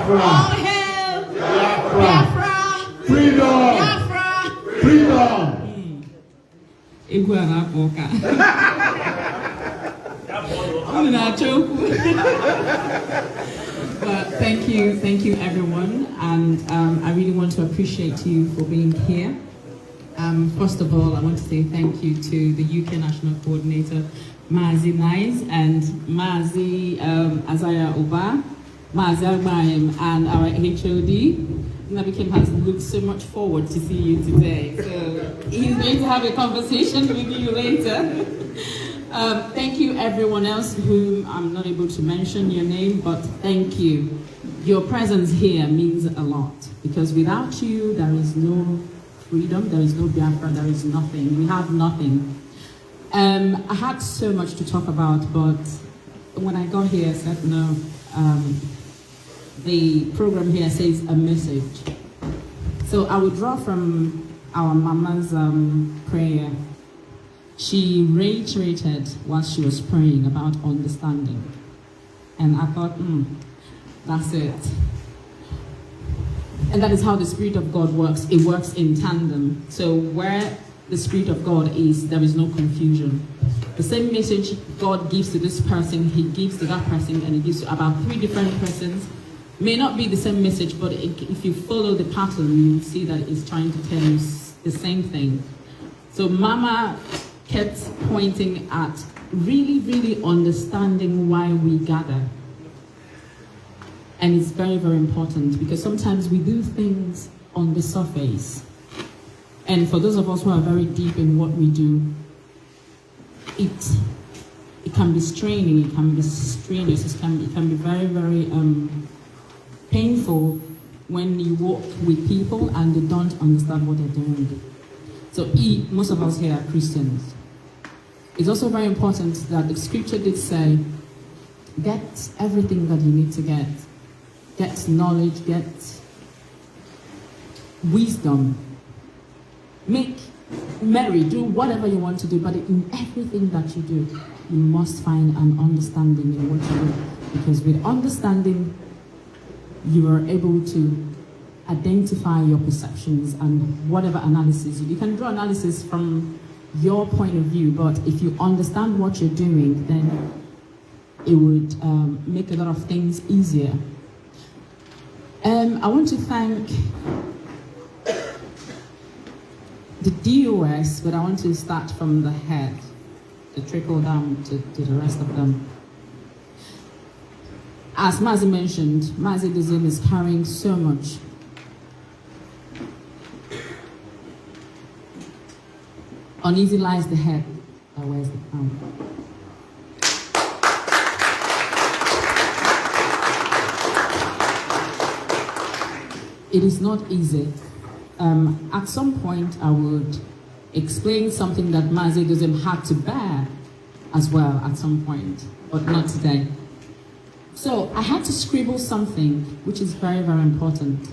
All hail Biafra! Freedom! Biafra! Freedom! But thank you everyone, and I really want to appreciate you for being here. First of all, I want to say thank you to the UK National Coordinator, Mazi Nice, and Mazi Azaya Oba, Mazi Agbayem, and our HOD. Nabi Kim has looked so much forward to see you today. So he's going to have a conversation with you later. Thank you everyone else whom I'm not able to mention your name, but thank you. Your presence here means a lot, because without you, there is no freedom, there is no Biafra, there is nothing. We have nothing. I had so much to talk about, but when I got here, I said no. The program here says a message. So I will draw from our Mama's prayer. She reiterated what she was praying about understanding. And I thought, that's it. And that is how the Spirit of God works. It works in tandem. So where the Spirit of God is, there is no confusion. The same message God gives to this person, he gives to that person, and he gives to about 3 different persons. May not be the same message, but if you follow the pattern, you will see that it's trying to tell you the same thing. So Mama kept pointing at really, really understanding why we gather. And it's very, very important, because sometimes we do things on the surface. And for those of us who are very deep in what we do, it can be straining, it can be strenuous, it can be very, very painful when you walk with people and they don't understand what they're doing. So most of us here are Christians. It's also very important that the scripture did say, get everything that you need to get. Get knowledge, get wisdom. Make merry, do whatever you want to do, but in everything that you do, you must find an understanding in what you do. Because with understanding, you are able to identify your perceptions and whatever analysis. You can draw analysis from your point of view, but if you understand what you're doing, then it would make a lot of things easier. I want to thank the DOS, but I want to start from the head, to trickle down to the rest of them. As Mazi mentioned, Mazi Nnamdi is carrying so much. Uneasy lies the head that wears the crown. It is not easy. At some point, I would explain something that Mazi Nnamdi had to bear as well at some point, but not today. So I had to scribble something which is very, very important.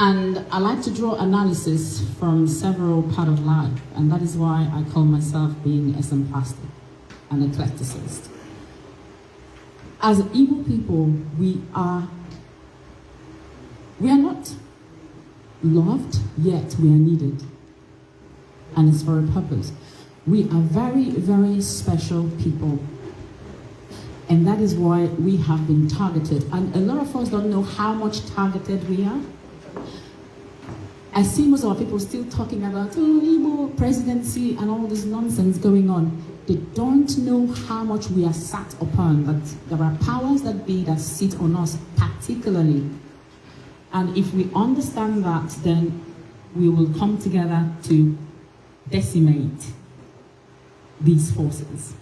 And I like to draw analysis from several parts of life, and that is why I call myself being a simplistic, an eclecticist. As Igbo people, we are not loved, yet we are needed. And it's for a purpose. We are very, very special people. And that is why we have been targeted. And a lot of us don't know how much targeted we are. I see most of our people still talking about, Igbo presidency and all this nonsense going on. They don't know how much we are sat upon, that there are powers that be that sit on us particularly. And if we understand that, then we will come together to decimate these forces.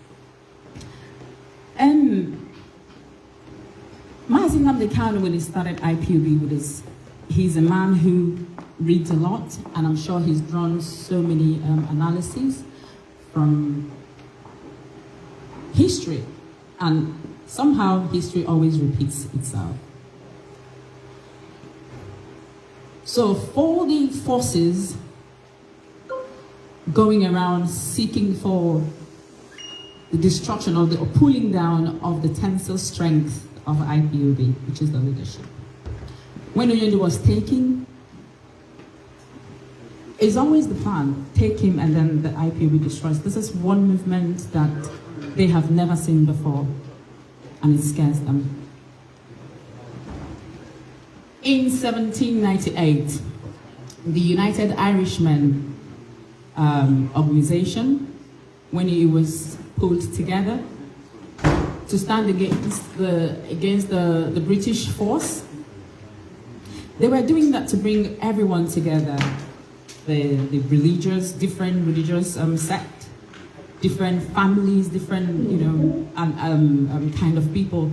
Mazi Nnamdi Kanu, when he started IPOB, he's a man who reads a lot, and I'm sure he's drawn so many analyses from history, and somehow history always repeats itself. So for the forces going around seeking for the destruction or the pulling down of the tensile strength of IPOB, which is the leadership. When Oyedepo was taking, it's always the plan, take him and then the IPOB destroys. This is one movement that they have never seen before, and it scares them. In 1798, the United Irishmen organization, when it was pulled together to stand against the British force, they were doing that to bring everyone together. The religious, different religious sect, different families, different, you know, kind of people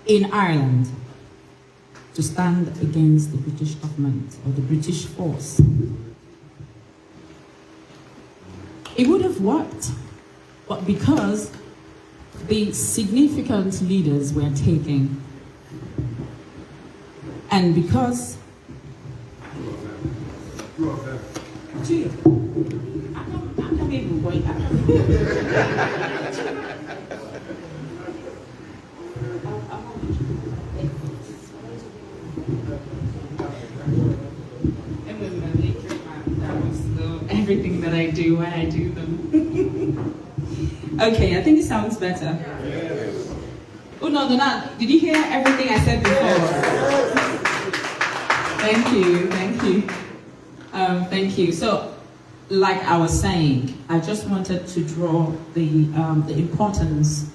in Ireland to stand against the British government or the British force. It would have worked, but because the significant leaders were taken, and because everything that I do when I do them. Okay, I think it sounds better. Oh no, did you hear everything I said before? Thank you, thank you. Thank you. So, like I was saying, I just wanted to draw the importance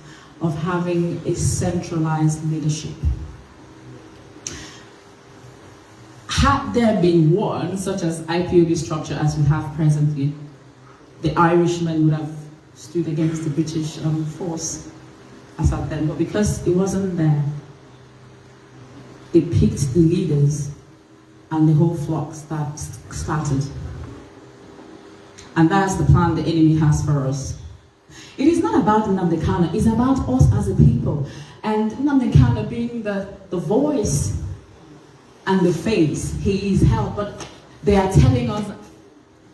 of having a centralized leadership. Had there been one, such as IPOB structure as we have presently, the Irishmen would have stood against the British force as at then. But because it wasn't there, they picked the leaders and the whole flock started. And that's the plan the enemy has for us. It is not about Nnamdi Kanu, it's about us as a people. And Nnamdi Kanu being the voice and the face, he is held, but they are telling us,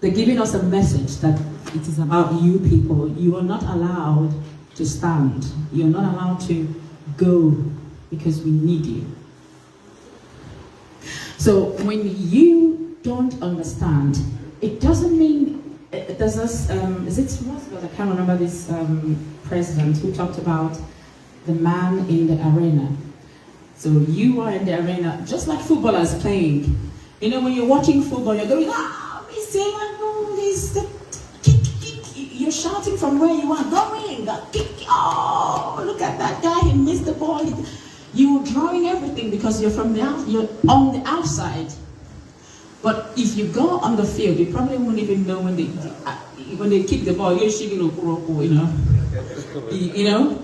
they're giving us a message that it is about you people. You are not allowed to stand. You're not allowed to go because we need you. So when you don't understand, it doesn't mean, there's this, I can't remember this president who talked about the man in the arena. So you are in the arena, just like footballers playing. You know, when you're watching football, you're going, you're shouting from where you are going. Oh, look at that guy, he missed the ball. You're drawing everything because you're on the outside. But if you go on the field, you probably won't even know when they kick the ball. You're shaking, you know.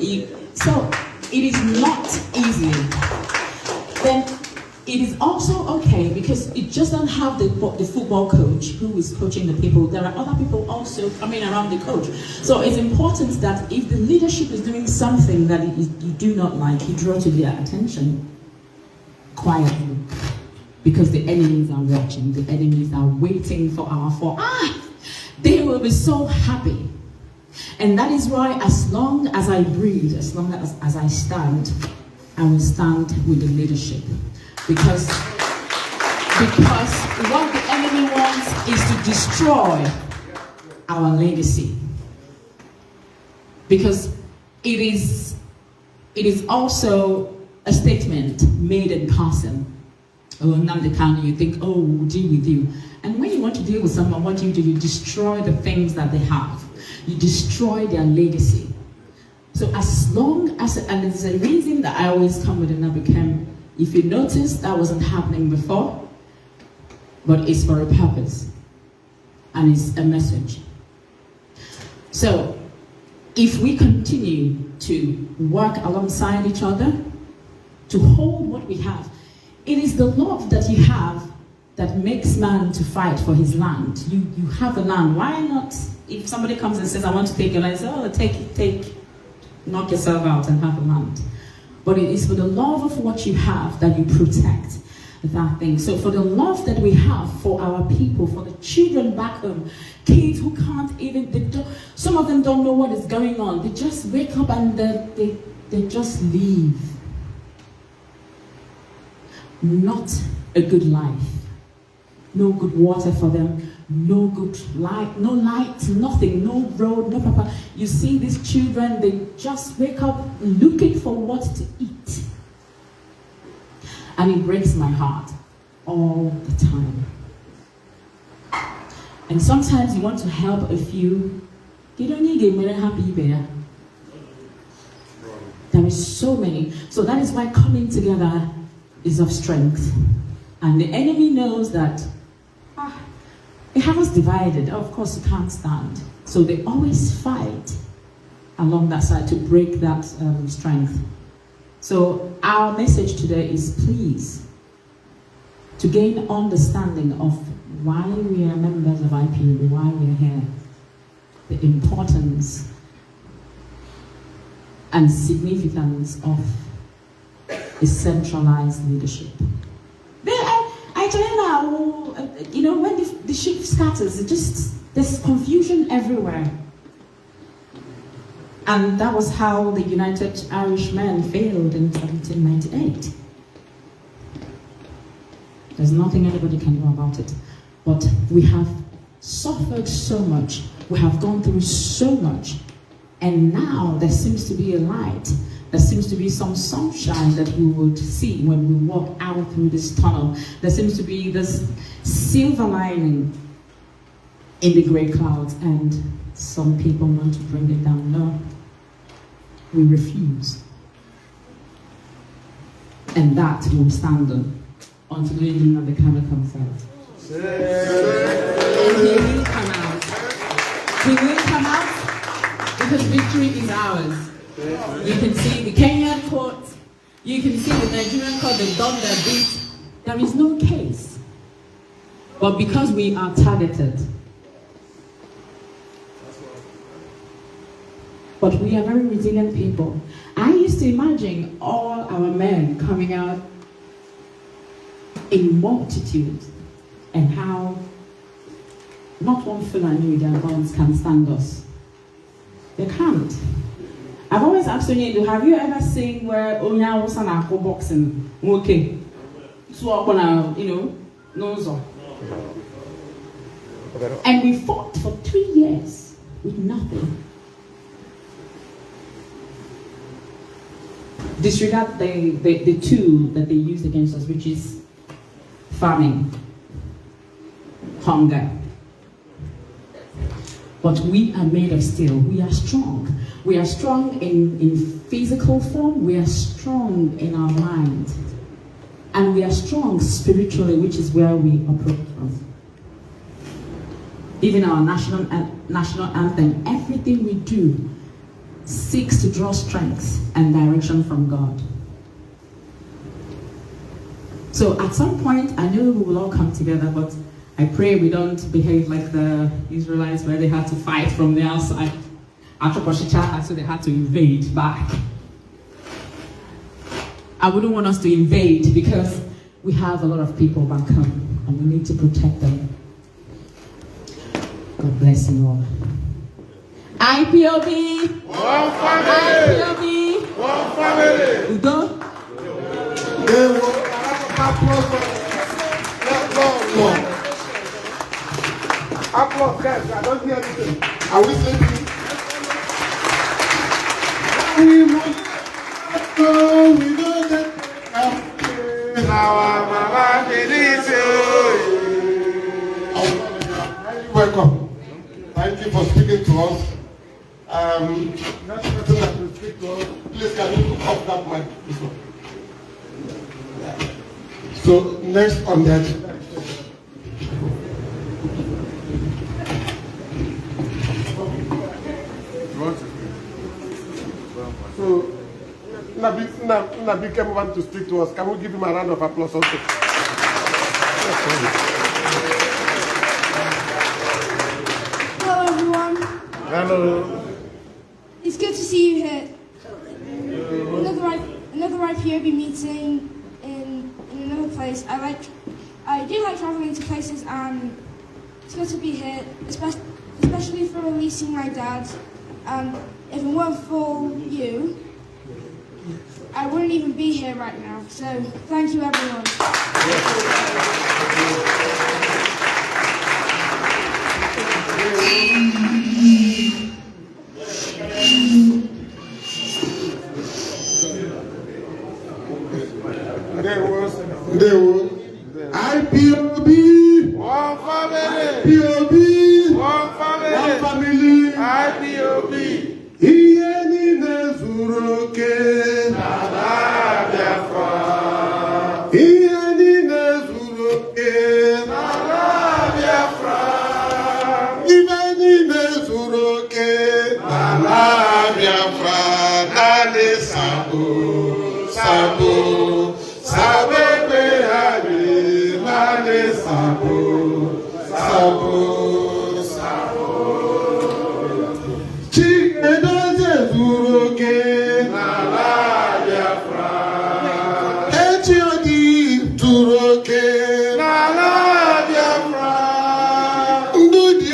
So it is not easy. Then it is also okay because it just doesn't have the football coach who is coaching the people. There are other people also coming around the coach. So it's important that if the leadership is doing something that you do not like, you draw to their attention quietly. Because the enemies are watching, the enemies are waiting for our fall. They will be so happy. And that is why as long as I breathe, as long as I stand, I will stand with the leadership. Because what the enemy wants is to destroy our legacy. Because it is also a statement made in passing. Oh, Nnamdi Kanu, you think, oh, we'll deal with you. And when you want to deal with someone, what do? You destroy the things that they have. You destroy their legacy. So as long as, and it's a reason that I always come with another camp. If you notice, that wasn't happening before, but it's for a purpose. And it's a message. So if we continue to work alongside each other, to hold what we have, it is the love that you have that makes man to fight for his land. You have a land. Why not, if somebody comes and says, I want to take your land, say, oh, knock yourself out and have a land. But it is for the love of what you have that you protect that thing. So for the love that we have for our people, for the children back home, kids who can't even, some of them don't know what is going on. They just wake up and they just leave. not a good life. No good water for them, no good light, no light, nothing, no road, no papa. You see these children, they just wake up looking for what to eat. And it breaks my heart all the time. And sometimes you want to help a few. You don't need to get happy there. There is so many. So that is why coming together is of strength. And the enemy knows that it has divided. Of course, you can't stand. So they always fight along that side to break that strength. So our message today is please to gain understanding of why we are members of IPOB, why we are here, the importance and significance of a centralized leadership. I tell you now, when the ship scatters, there's confusion everywhere. And that was how the United Irishmen failed in 1798. There's nothing anybody can do about it. But we have suffered so much. We have gone through so much. And now there seems to be a light. There seems to be some sunshine that we would see when we walk out through this tunnel. There seems to be this silver lining in the gray clouds, and some people want to bring it down. No, we refuse. And that will stand on until the Mazi Nnamdi Kanu comes out. And he will come out. He will come out because victory is ours. You can see the Kenyan court, you can see the Nigerian court, they've done their bit. There is no case. But because we are targeted, but we are very resilient people. I used to imagine all our men coming out in multitudes and how not one Fulani with their guns can stand us. They can't. I've always asked Onyedu, have you ever seen where Onya was an go boxing? Okay. So up on Nozo. And we fought for 3 years with nothing. Disregard the tool that they used against us, which is famine, hunger. But we are made of steel. We are strong. We are strong in physical form. We are strong in our mind. And we are strong spiritually, which is where we operate from. Even our national anthem, everything we do seeks to draw strength and direction from God. So at some point, I know we will all come together, but I pray we don't behave like the Israelites where they had to fight from the outside. So they had to invade back. I wouldn't want us to invade because we have a lot of people back home and we need to protect them. God bless you all. IPOB! One family! IPOB! One family! Udo? Applause, guys. I don't hear anything. Are we sleeping? We know that. Welcome. Thank you for speaking to us. Next person that will speak to us, please can you look up that mic? This one. So next on that. So Nabi came over to speak to us. Can we give him a round of applause also? Hello, everyone. Hello. It's good to see you here. Another IPOB meeting in another place. I do like traveling to places, and it's good to be here, especially for releasing my dad. If it weren't for you, I wouldn't even be here right now. So thank you, everyone. There was IPOB. One family. IPOB. One family. One family. IPOB. Iye niile zuru oke. Ala Biafra. Iye niile zuru oke. Ala Biafra. Iye niile zuru oke. Ala Biafra. Nale sabo. Sabo. Sabo pe hari. Nale sabo. Sabo. Sabo. Chinedozie zuru oke. Ala Biafra. HOD zuru oke.